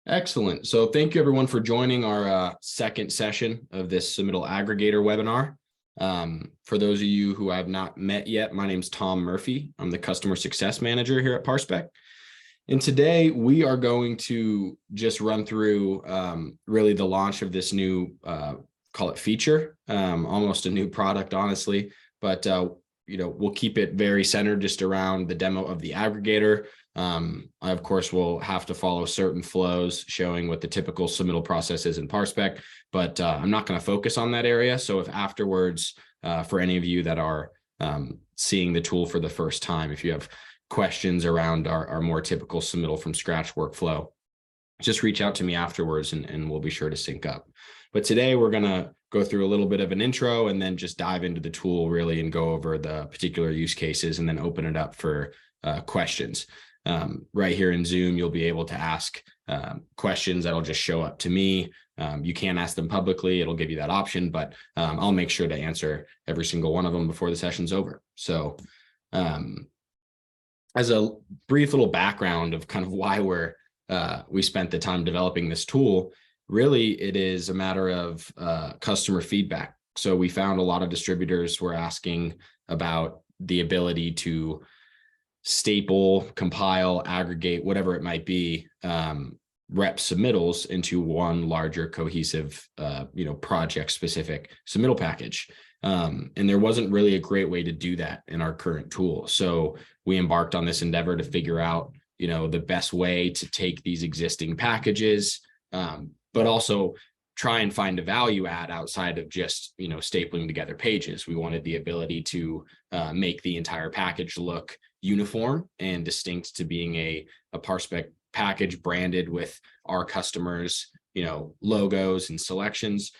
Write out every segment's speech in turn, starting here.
Excellent. So thank you everyone for joining our second session of this Submittal Aggregator webinar. For those of you who I have not met yet, my name is Tom Murphy. I'm the Customer Success Manager here at Parspec. And today we are going to just run through really the launch of this new, call it feature, almost a new product, honestly. But we'll keep it very centered just around the demo of the aggregator. I, of course, will have to follow certain flows showing what the typical submittal process is in Parspec, but I'm not going to focus on that area. So if afterwards, for any of you that are seeing the tool for the first time, if you have questions around our more typical submittal from scratch workflow, just reach out to me afterwards and we'll be sure to sync up. But today we're going to go through a little bit of an intro and then just dive into the tool really and go over the particular use cases and then open it up for questions. Right here in Zoom, you'll be able to ask questions that'll just show up to me. You can ask them publicly. It'll give you that option, but I'll make sure to answer every single one of them before the session's over. So as a brief little background of kind of why we spent the time developing this tool, really it is a matter of customer feedback. So we found a lot of distributors were asking about the ability to staple, compile, aggregate, whatever it might be, rep submittals into one larger cohesive, project specific submittal package. And there wasn't really a great way to do that in our current tool. So we embarked on this endeavor to figure out, the best way to take these existing packages, but also try and find a value add outside of just, stapling together pages. We wanted the ability to make the entire package look uniform and distinct to being a Parspec package branded with our customers, logos and selections.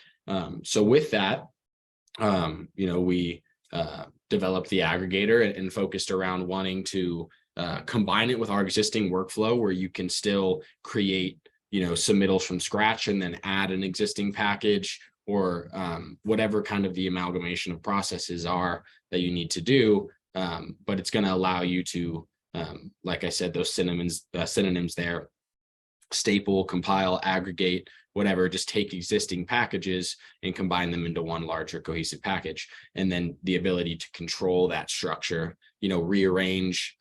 So with that, we developed the aggregator and focused around wanting to combine it with our existing workflow where you can still create, submittals from scratch and then add an existing package or whatever kind of the amalgamation of processes are that you need to do. But it's going to allow you to, like I said, those synonyms there, staple, compile, aggregate, whatever, just take existing packages and combine them into one larger cohesive package. And then the ability to control that structure, rearrange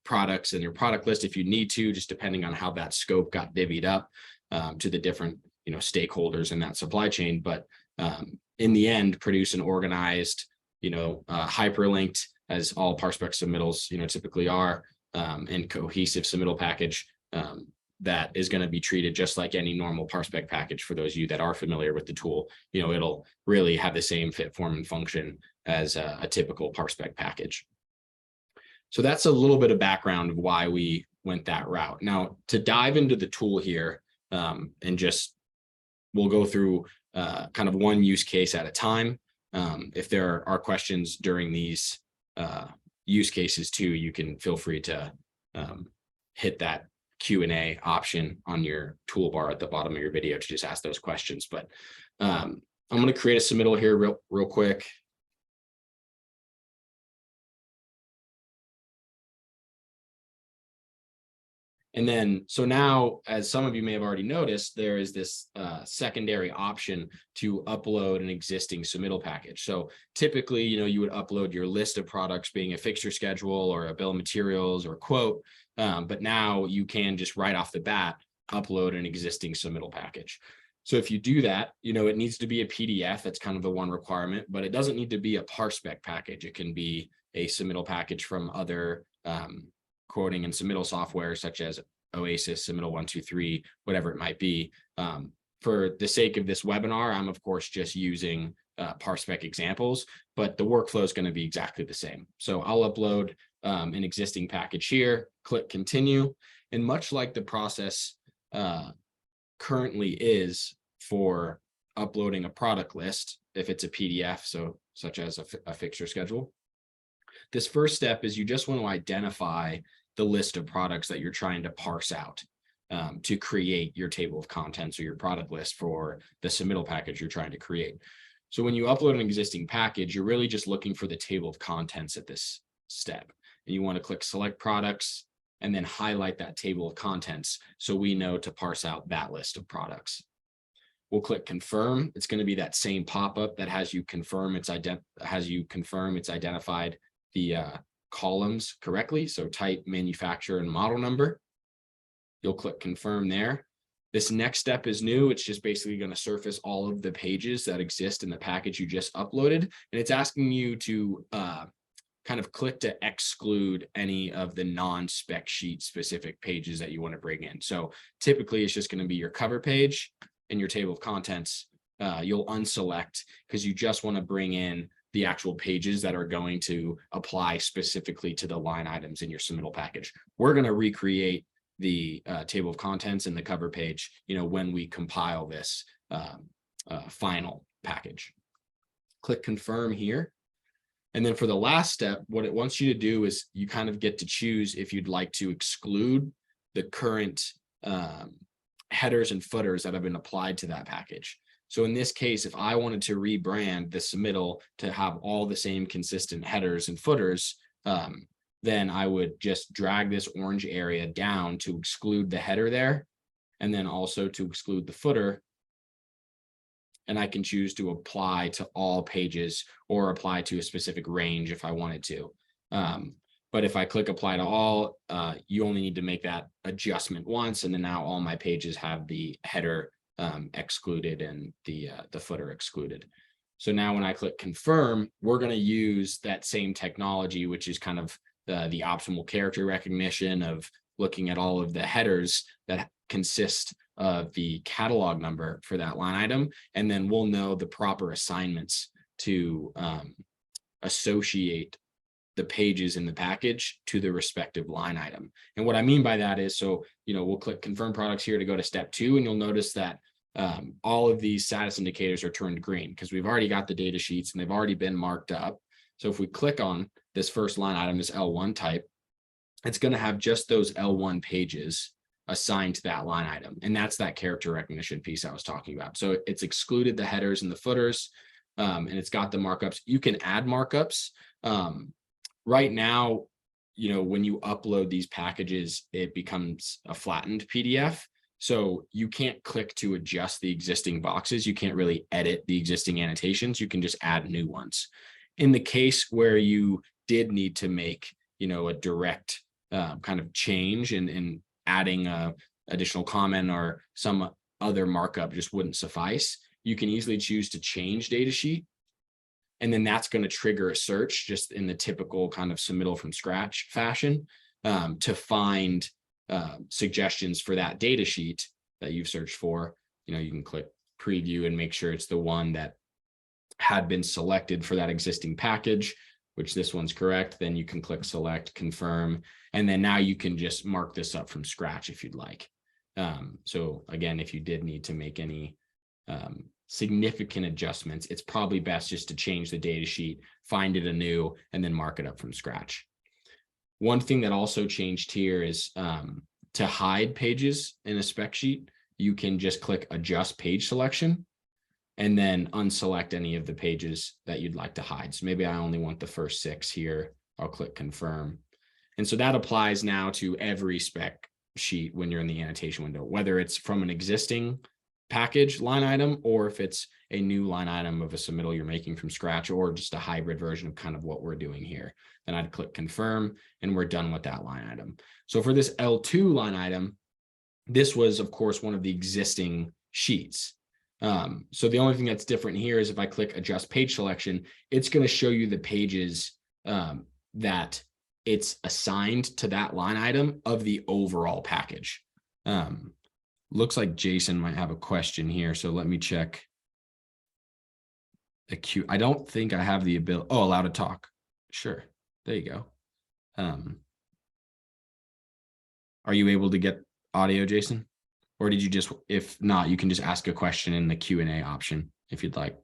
products in your product list if you need to, just depending on how that scope got divvied up to the different, stakeholders in that supply chain. But in the end, produce an organized, hyperlinked, as all Parspec submittals, typically are, and cohesive submittal package that is going to be treated just like any normal Parspec package. For those of you that are familiar with the tool, it'll really have the same fit, form, and function as a typical Parspec package. So that's a little bit of background of why we went that route. Now, to dive into the tool here, and just we'll go through kind of one use case at a time. If there are questions during these use cases too, you can feel free to hit that Q&A option on your toolbar at the bottom of your video to just ask those questions. But I'm going to create a submittal here real quick. And then, so now, as some of you may have already noticed, there is this secondary option to upload an existing submittal package. So typically, you would upload your list of products being a fixture schedule or a bill of materials or quote. But now you can just right off the bat upload an existing submittal package. So if you do that, it needs to be a PDF. That's kind of the one requirement, but it doesn't need to be a Parspec package. It can be a submittal package from other quoting and submittal software such as Oasis, Submittal 123, whatever it might be. For the sake of this webinar, I'm of course just using Parspec examples, but the workflow is going to be exactly the same. So I'll upload an existing package here, click continue, and much like the process currently is for uploading a product list, if it's a PDF, so such as a fixture schedule, this first step is you just want to identify the list of products that you're trying to parse out to create your table of contents or your product list for the submittal package you're trying to create. So when you upload an existing package, you're really just looking for the table of contents at this step. And you want to click select products and then highlight that table of contents so we know to parse out that list of products. We'll click confirm. It's going to be that same pop-up that has you confirm it's identified the columns correctly. So type manufacturer and model number. You'll click confirm there. This next step is new. It's just basically going to surface all of the pages that exist in the package you just uploaded. And it's asking you to kind of click to exclude any of the non-spec sheet specific pages that you want to bring in. So typically it's just going to be your cover page and your table of contents. You'll unselect because you just want to bring in the actual pages that are going to apply specifically to the line items in your submittal package. We're going to recreate the table of contents and the cover page, when we compile this final package. Click confirm here. And then for the last step, what it wants you to do is you kind of get to choose if you'd like to exclude the current headers and footers that have been applied to that package. So in this case, if I wanted to rebrand the submittal to have all the same consistent headers and footers, then I would just drag this orange area down to exclude the header there, and then also to exclude the footer. And I can choose to apply to all pages or apply to a specific range if I wanted to. But if I click apply to all, you only need to make that adjustment once, and then now all my pages have the header excluded and the footer excluded. So now when I click confirm, we're going to use that same technology, which is kind of the optimal character recognition of looking at all of the headers that consist of the catalog number for that line item. And then we'll know the proper assignments to associate the pages in the package to the respective line item. And what I mean by that is, so, we'll click confirm products here to go to step 2, and you'll notice that all of these status indicators are turned green because we've already got the data sheets and they've already been marked up. So if we click on this first line item, this L1 type, it's going to have just those L1 pages assigned to that line item. And that's that character recognition piece I was talking about. So it's excluded the headers and the footers, and it's got the markups. You can add markups. Right now, when you upload these packages, it becomes a flattened PDF. So you can't click to adjust the existing boxes. You can't really edit the existing annotations. You can just add new ones. In the case where you did need to make, a direct kind of change and adding a additional comment or some other markup just wouldn't suffice, you can easily choose to change data sheet. And then that's going to trigger a search just in the typical kind of submittal from scratch fashion to find suggestions for that data sheet that you've searched for. You can click preview and make sure it's the one that had been selected for that existing package, which this one's correct. Then you can click select, confirm, and then now you can just mark this up from scratch if you'd like. So again, if you did need to make any significant adjustments, it's probably best just to change the data sheet, find it anew, and then mark it up from scratch. One thing that also changed here is to hide pages in a spec sheet, you can just click adjust page selection and then unselect any of the pages that you'd like to hide. So maybe I only want the first 6 here. I'll click confirm. And so that applies now to every spec sheet when you're in the annotation window, whether it's from an existing package line item or if it's a new line item of a submittal you're making from scratch or just a hybrid version of kind of what we're doing here. Then I'd click confirm and we're done with that line item. So for this L2 line item, this was of course one of the existing sheets. So the only thing that's different here is if I click adjust page selection, it's going to show you the pages that it's assigned to that line item of the overall package. Looks like Jason might have a question here. So let me check the queue. I don't think I have the ability. Oh, allow to talk. Sure. There you go. Are you able to get audio, Jason? Or did you just, if not, you can just ask a question in the Q&A option if you'd like.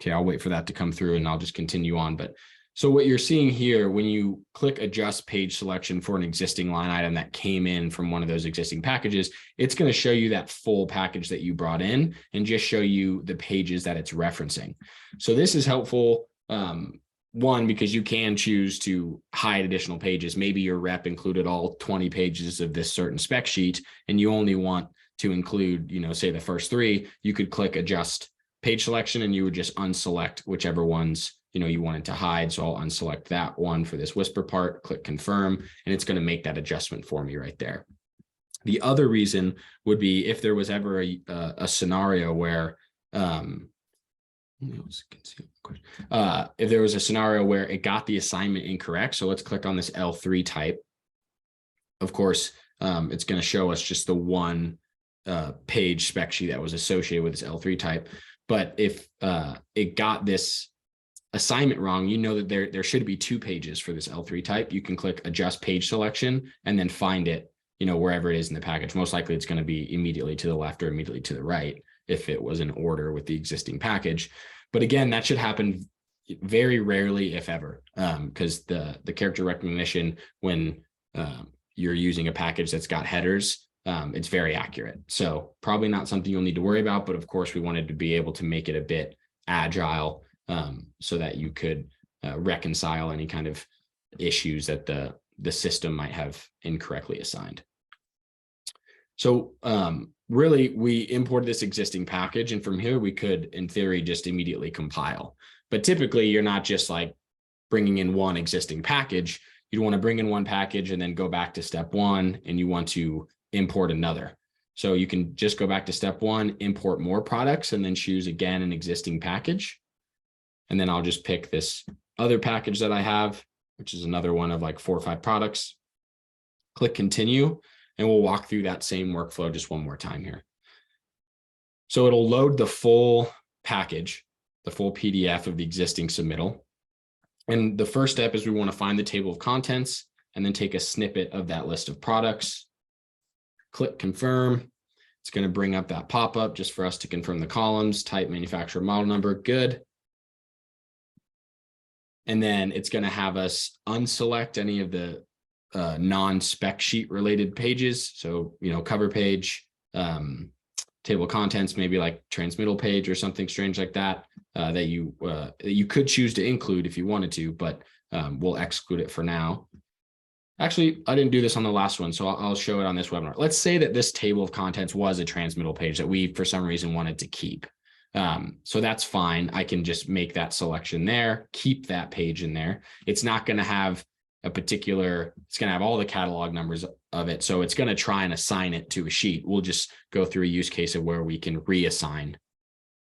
Okay, I'll wait for that to come through and I'll just continue on. But So what you're seeing here, when you click adjust page selection for an existing line item that came in from one of those existing packages, it's going to show you that full package that you brought in and just show you the pages that it's referencing. So this is helpful. One, because you can choose to hide additional pages. Maybe your rep included all 20 pages of this certain spec sheet, and you only want to include, say the first 3. You could click adjust page selection and you would just unselect whichever ones you wanted to hide. So I'll unselect that one for this whisper part, click confirm, and it's going to make that adjustment for me right there. The other reason would be if there was ever a scenario where if there was a scenario where it got the assignment incorrect. So let's click on this L3 type. Of course, it's going to show us just the one page spec sheet that was associated with this L3 type. But if it got this assignment wrong, that there should be 2 pages for this L3 type. You can click adjust page selection and then find it, wherever it is in the package. Most likely it's going to be immediately to the left or immediately to the right if it was in order with the existing package. But again, that should happen very rarely, if ever, because the character recognition, when you're using a package that's got headers, it's very accurate. So probably not something you'll need to worry about, but of course we wanted to be able to make it a bit agile, so that you could reconcile any kind of issues that the system might have incorrectly assigned. So really, we imported this existing package, and from here we could, in theory, just immediately compile. But typically, you're not just like bringing in one existing package. You'd want to bring in one package and then go back to step 1, and you want to import another. So you can just go back to step 1, import more products, and then choose again an existing package. And then I'll just pick this other package that I have, which is another one of like 4 or 5 products. Click continue, and we'll walk through that same workflow just one more time here. So it'll load the full package, the full PDF of the existing submittal. And the first step is we want to find the table of contents and then take a snippet of that list of products. Click confirm. It's going to bring up that pop-up just for us to confirm the columns, type, manufacturer, model number. Good. And then it's going to have us unselect any of the non-spec sheet related pages. So, cover page, table of contents, maybe like transmittal page or something strange like that, that you could choose to include if you wanted to, but we'll exclude it for now. Actually, I didn't do this on the last one, so I'll show it on this webinar. Let's say that this table of contents was a transmittal page that we, for some reason, wanted to keep. So that's fine. I can just make that selection there, keep that page in there. It's not going to have it's going to have all the catalog numbers of it. So it's going to try and assign it to a sheet. We'll just go through a use case of where we can reassign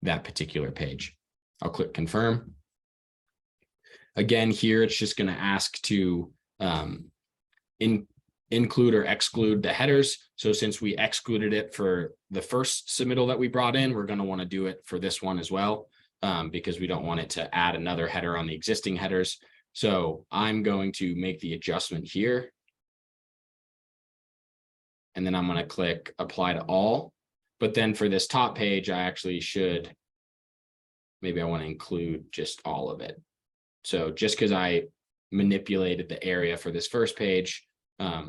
that particular page. I'll click confirm. Again, here, it's just going to ask to include or exclude the headers. So since we excluded it for the first submittal that we brought in, we're going to want to do it for this one as well, because we don't want it to add another header on the existing headers. So I'm going to make the adjustment here. And then I'm going to click apply to all. But then for this top page, I actually should, maybe I want to include just all of it. So just because I manipulated the area for this first page,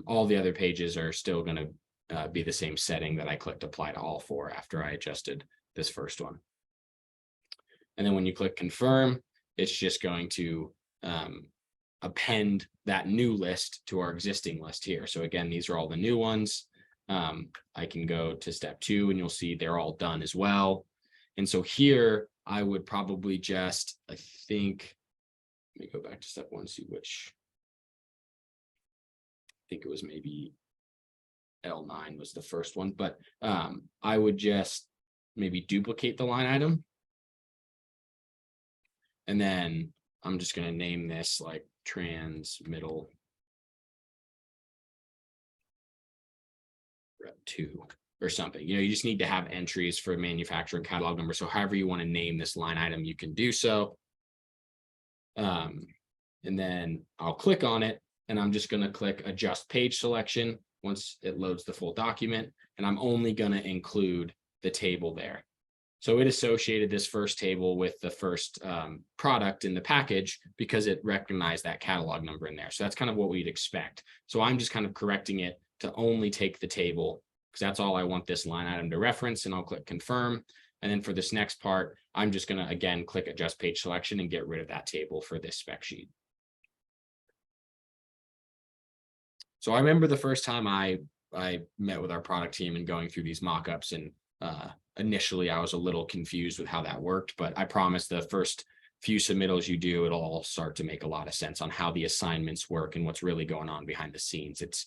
all the other pages are still going to be the same setting that I clicked apply to all for after I adjusted this first one. And then when you click confirm, it's just going to append that new list to our existing list here. So again, these are all the new ones. I can go to step 2 and you'll see they're all done as well. And so here I would probably just, let me go back to step 1, see which, I think it was maybe L9 was the first one, but I would just maybe duplicate the line item. And then I'm just going to name this like transmittal rep 2 or something. You just need to have entries for manufacturer and catalog number. So however you want to name this line item, you can do so. And then I'll click on it and I'm just going to click adjust page selection once it loads the full document. And I'm only going to include the table there. So it associated this first table with the first product in the package because it recognized that catalog number in there. So that's kind of what we'd expect. So I'm just kind of correcting it to only take the table because that's all I want this line item to reference, and I'll click confirm. And then for this next part, I'm just going to, again, click adjust page selection and get rid of that table for this spec sheet. So I remember the first time I met with our product team and going through these mockups, and initially I was a little confused with how that worked, but I promise the first few submittals you do, it'll all start to make a lot of sense on how the assignments work and what's really going on behind the scenes. It's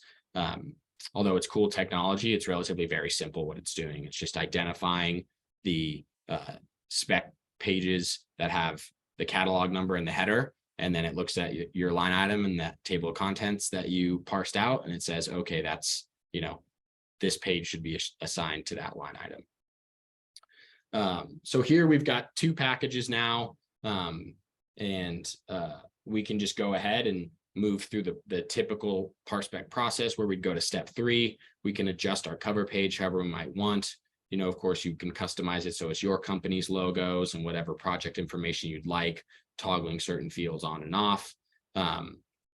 although it's cool technology, it's relatively very simple what it's doing. It's just identifying the spec pages that have the catalog number in the header, and then it looks at your line item and that table of contents that you parsed out, and it says, okay, that's, this page should be assigned to that line item. So here we've got two packages now, and we can just go ahead and move through the typical Parspec process where we'd go to step 3. We can adjust our cover page however we might want. Of course, you can customize it so it's your company's logos and whatever project information you'd like, toggling certain fields on and off.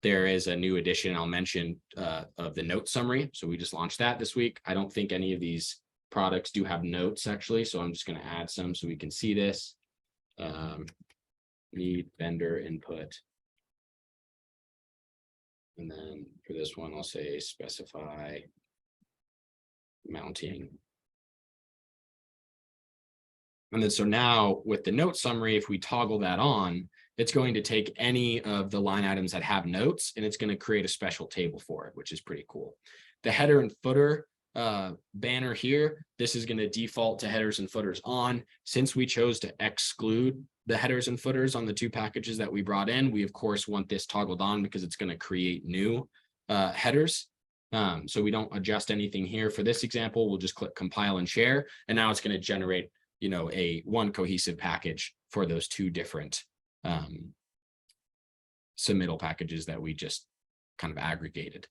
There is a new addition I'll mention of the note summary. So we just launched that this week. I don't think any of these products do have notes actually, so I'm just going to add some so we can see this. Need vendor input. And then for this one, I'll say specify mounting. And then so now with the note summary, if we toggle that on, it's going to take any of the line items that have notes, and it's going to create a special table for it, which is pretty cool. The header and footer banner here, this is going to default to headers and footers on. Since we chose to exclude the headers and footers on the two packages that we brought in, we of course want this toggled on because it's going to create new headers. So we don't adjust anything here. For this example, we'll just click compile and share, and now it's going to generate one cohesive package for those two different submittal packages that we just kind of aggregated.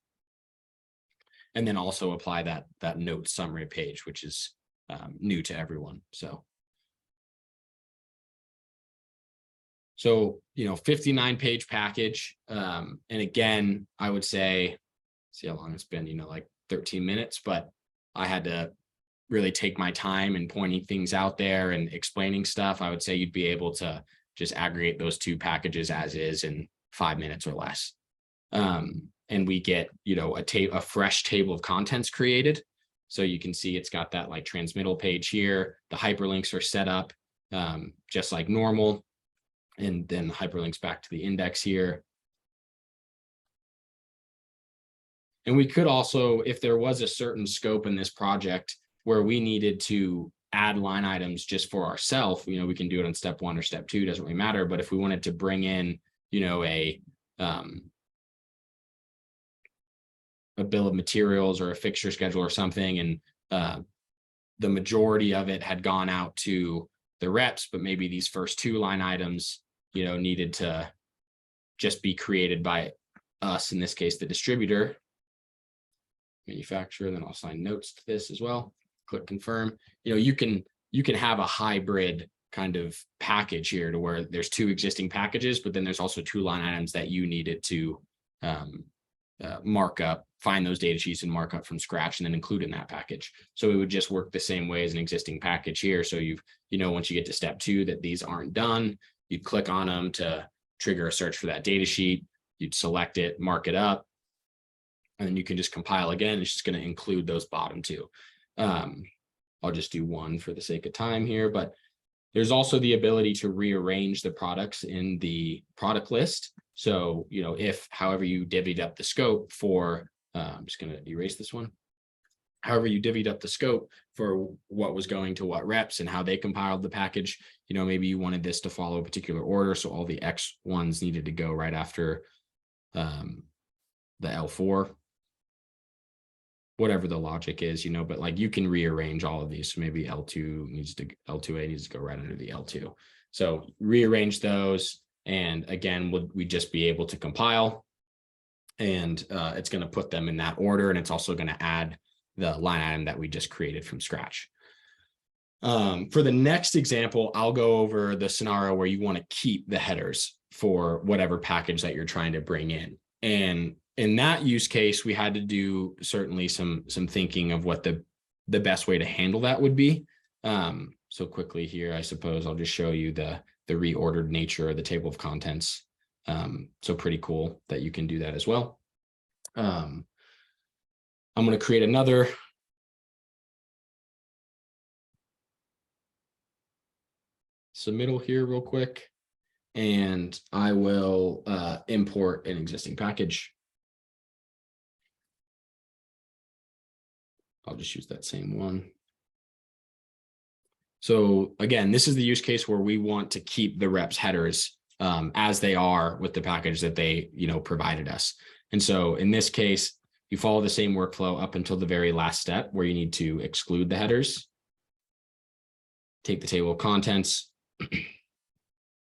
And then also apply that note summary page, which is new to everyone. So 59-page package. And again, I would say, see how long it's been, like 13 minutes, but I had to really take my time in pointing things out there and explaining stuff. I would say you'd be able to just aggregate those two packages as is in 5 minutes or less. And we get, a fresh table of contents created. So you can see it's got that like transmittal page here. The hyperlinks are set up just like normal. And then hyperlinks back to the index here. And we could also, if there was a certain scope in this project where we needed to add line items just for ourselves, we can do it on step 1 or step 2, doesn't really matter. But if we wanted to bring in, a bill of materials or a fixture schedule or something, and the majority of it had gone out to the reps, but maybe these first 2 line items, needed to just be created by us, in this case, the distributor, manufacturer, then I'll assign notes to this as well. Click confirm. You can have a hybrid kind of package here to where there's 2 existing packages, but then there's also 2 line items that you needed to mark up, find those data sheets and mark up from scratch and then include in that package. So it would just work the same way as an existing package here. So once you get to step 2 that these aren't done, you'd click on them to trigger a search for that data sheet. You'd select it, mark it up, and then you can just compile again. It's just going to include those bottom 2. I'll just do 1 for the sake of time here, but there's also the ability to rearrange the products in the product list. So, if however you divvied up the scope for, I'm just going to erase this one. However you divvied up the scope for what was going to what reps and how they compiled the package, maybe you wanted this to follow a particular order. So all the X ones needed to go right after the L4, whatever the logic is, but like you can rearrange all of these. So maybe L2A needs to go right under the L2. So rearrange those. And again, we just be able to compile, and it's going to put them in that order. And it's also going to add the line item that we just created from scratch. For the next example, I'll go over the scenario where you want to keep the headers for whatever package that you're trying to bring in. And in that use case, we had to do certainly some thinking of what the best way to handle that would be. So quickly here, I suppose I'll just show you the reordered nature of the table of contents. So pretty cool that you can do that as well. I'm going to create another submittal here real quick, and I will import an existing package. I'll just use that same one. So again, this is the use case where we want to keep the reps headers as they are with the package that they provided us. And so in this case, you follow the same workflow up until the very last step where you need to exclude the headers. Take the table of contents,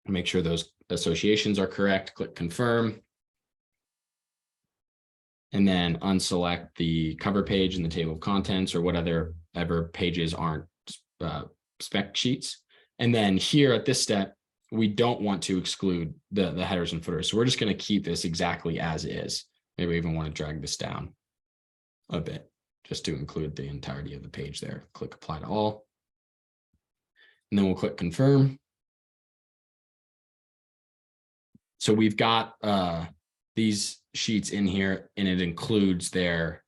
make sure those associations are correct, click confirm, and then unselect the cover page in the table of contents or whatever pages aren't spec sheets. And then here at this step, we don't want to exclude the headers and footers. So we're just going to keep this exactly as is. Maybe we even want to drag this down a bit just to include the entirety of the page there. Click apply to all. And then we'll click confirm. So we've got these sheets in here, and it includes their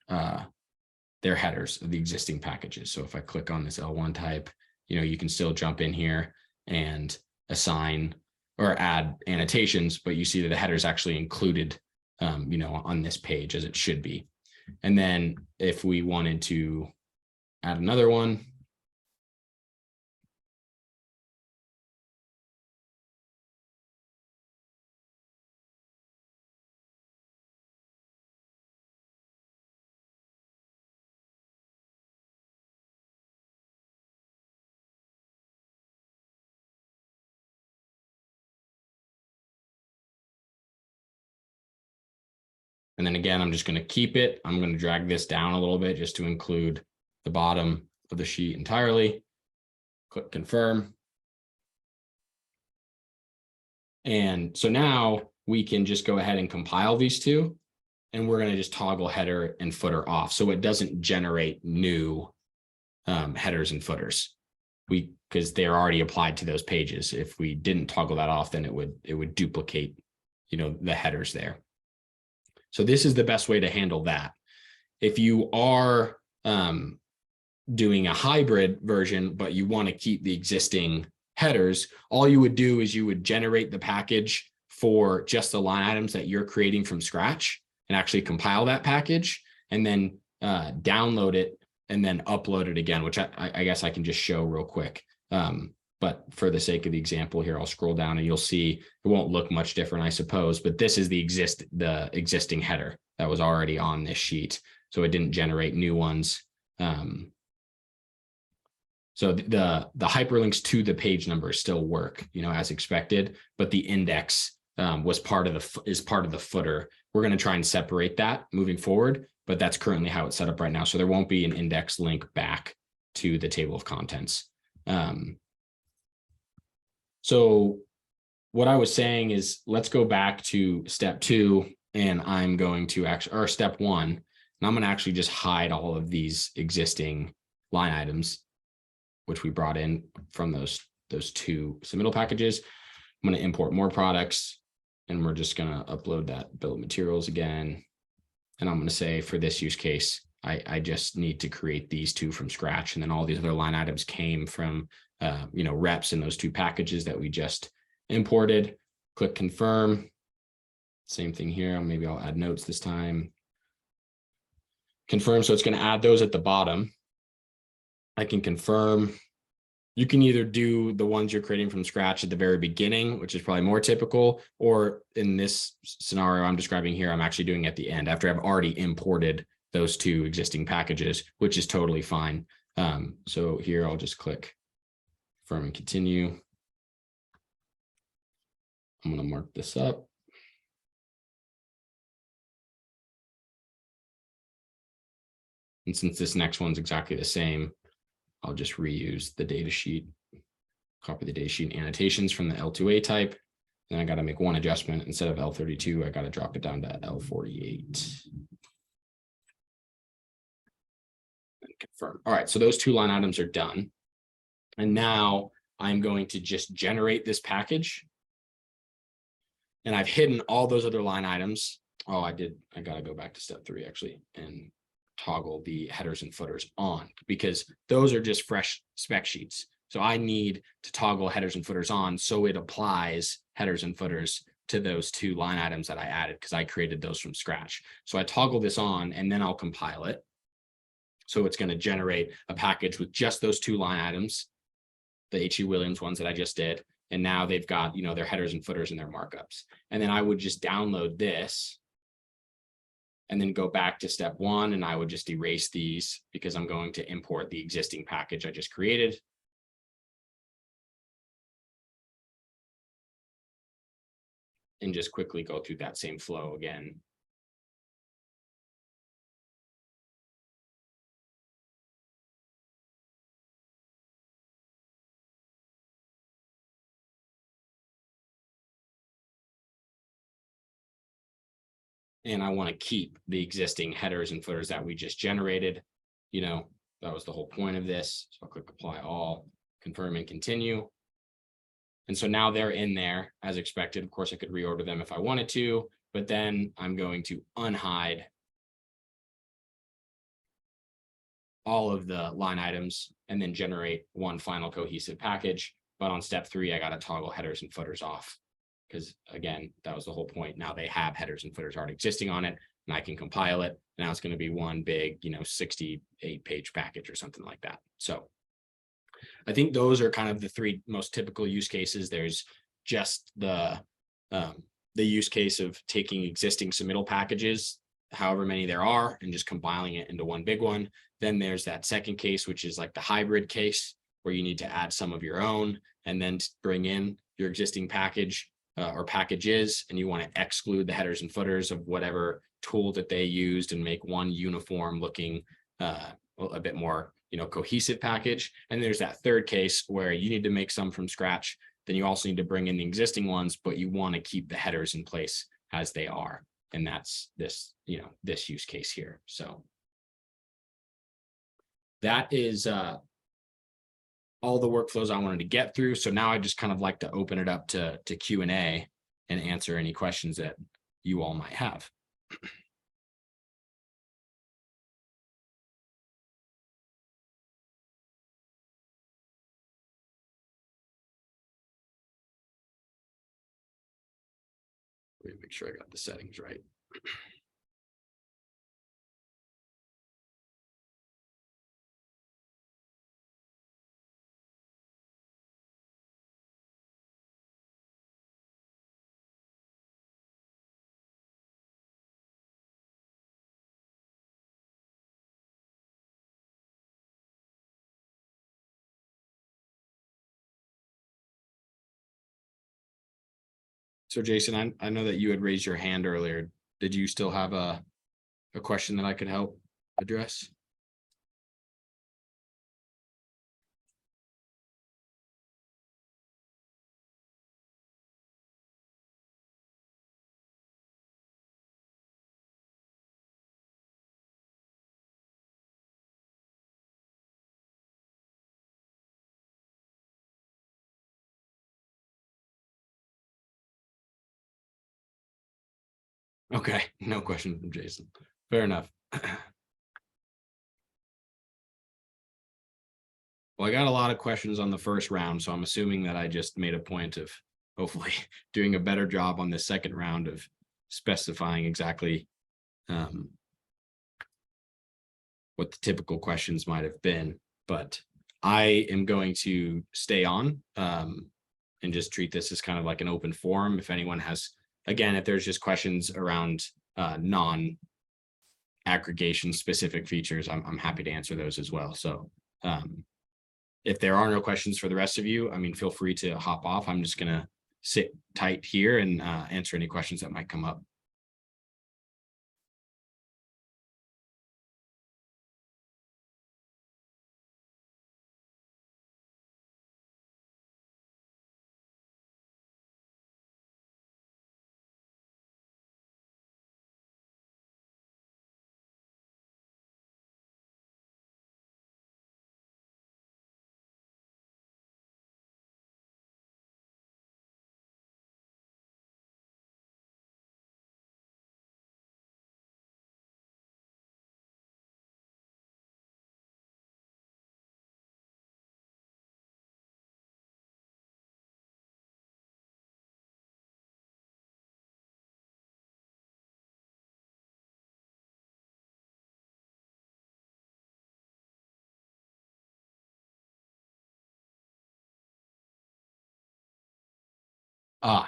headers of the existing packages. So if I click on this L1 type, you can still jump in here and assign or add annotations, but you see that the header is actually included, on this page as it should be. And then if we wanted to add another one, and then again, I'm just going to keep it. I'm going to drag this down a little bit just to include the bottom of the sheet entirely. Click confirm. And so now we can just go ahead and compile these two, and we're going to just toggle header and footer off so it doesn't generate new headers and footers because they're already applied to those pages. If we didn't toggle that off, then it would duplicate the headers there. So this is the best way to handle that. If you are doing a hybrid version, but you want to keep the existing headers, all you would do is you would generate the package for just the line items that you're creating from scratch and actually compile that package and then download it and then upload it again, which I guess I can just show real quick. But for the sake of the example here, I'll scroll down and you'll see it won't look much different, I suppose, but this is the existing header that was already on this sheet. So it didn't generate new ones. So the hyperlinks to the page numbers still work, as expected, but the index is part of the footer. We're going to try and separate that moving forward, but that's currently how it's set up right now. So there won't be an index link back to the table of contents. So what I was saying is let's go back to step 2, and I'm going to or step 1, and I'm going to actually just hide all of these existing line items, which we brought in from those 2 submittal packages. I'm going to import more products, and we're just going to upload that bill of materials again. And I'm going to say for this use case, I just need to create these 2 from scratch. And then all these other line items came from, reps in those 2 packages that we just imported. Click confirm. Same thing here. Maybe I'll add notes this time. Confirm. So it's going to add those at the bottom. I can confirm. You can either do the ones you're creating from scratch at the very beginning, which is probably more typical, or in this scenario I'm describing here, I'm actually doing at the end after I've already imported those 2 existing packages, which is totally fine. So here I'll just click confirm and continue. I'm going to mark this up. And since this next one's exactly the same, I'll just reuse the data sheet, copy the data sheet annotations from the L2A type. Then I got to make one adjustment. Instead of L32, I got to drop it down to L48. And confirm. All right, so those two line items are done. And now I'm going to just generate this package. And I've hidden all those other line items. Oh, I got to go back to step 3 actually and toggle the headers and footers on, because those are just fresh spec sheets. So I need to toggle headers and footers on so it applies headers and footers to those two line items that I added, because I created those from scratch. So I toggle this on and then I'll compile it. So it's going to generate a package with just those two line items, the H.E. Williams ones that I just did. And now they've got, their headers and footers and their markups. And then I would just download this and then go back to step 1. And I would just erase these because I'm going to import the existing package I just created. And just quickly go through that same flow again. And I want to keep the existing headers and footers that we just generated. That was the whole point of this. So I'll click apply all, confirm and continue. And so now they're in there as expected. Of course, I could reorder them if I wanted to, but then I'm going to unhide all of the line items and then generate one final cohesive package. But on step 3, I got to toggle headers and footers off, because again, that was the whole point. Now they have headers and footers already existing on it, and I can compile it. Now it's going to be one big, 68-page package or something like that. So I think those are kind of the 3 most typical use cases. There's just the use case of taking existing submittal packages, however many there are, and just compiling it into one big one. Then there's that second case, which is like the hybrid case, where you need to add some of your own and then bring in your existing package or packages, and you want to exclude the headers and footers of whatever tool that they used and make one uniform looking a bit more cohesive package. And there's that third case where you need to make some from scratch. Then you also need to bring in the existing ones, but you want to keep the headers in place as they are. And that's this, this use case here. So that is all the workflows I wanted to get through. So now I just kind of like to open it up to Q&A and answer any questions that you all might have. Let me make sure I got the settings right. So Jason, I know that you had raised your hand earlier. Did you still have a question that I could help address? Okay, no question from Jason. Fair enough. Well, I got a lot of questions on the first round, so I'm assuming that I just made a point of hopefully doing a better job on the second round of specifying exactly what the typical questions might have been. But I am going to stay on and just treat this as kind of like an open forum. If anyone has, again, if there's just questions around non-aggregation specific features, I'm happy to answer those as well. So if there are no questions for the rest of you, feel free to hop off. I'm just going to sit tight here and answer any questions that might come up.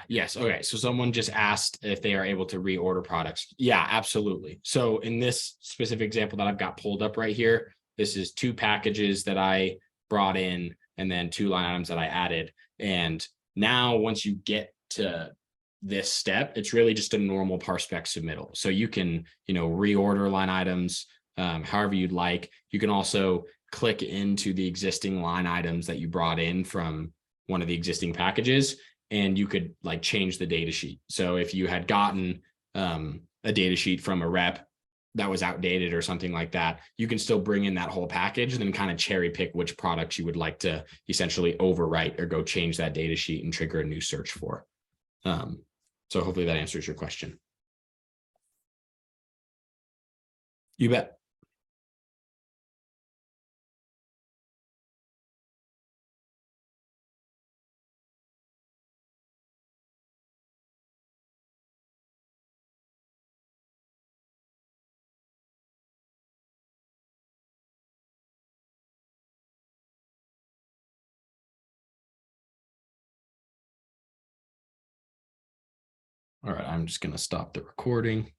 Yes. Okay. So someone just asked if they are able to reorder products. Yeah, absolutely. So in this specific example that I've got pulled up right here, this is 2 packages that I brought in and then 2 line items that I added. And now once you get to this step, it's really just a normal Parspec submittal. So you can, reorder line items however you'd like. You can also click into the existing line items that you brought in from one of the existing packages, and you could like change the data sheet. So if you had gotten a data sheet from a rep that was outdated or something like that, you can still bring in that whole package and then kind of cherry pick which products you would like to essentially overwrite or go change that data sheet and trigger a new search for. So hopefully that answers your question. You bet. All right, I'm just going to stop the recording.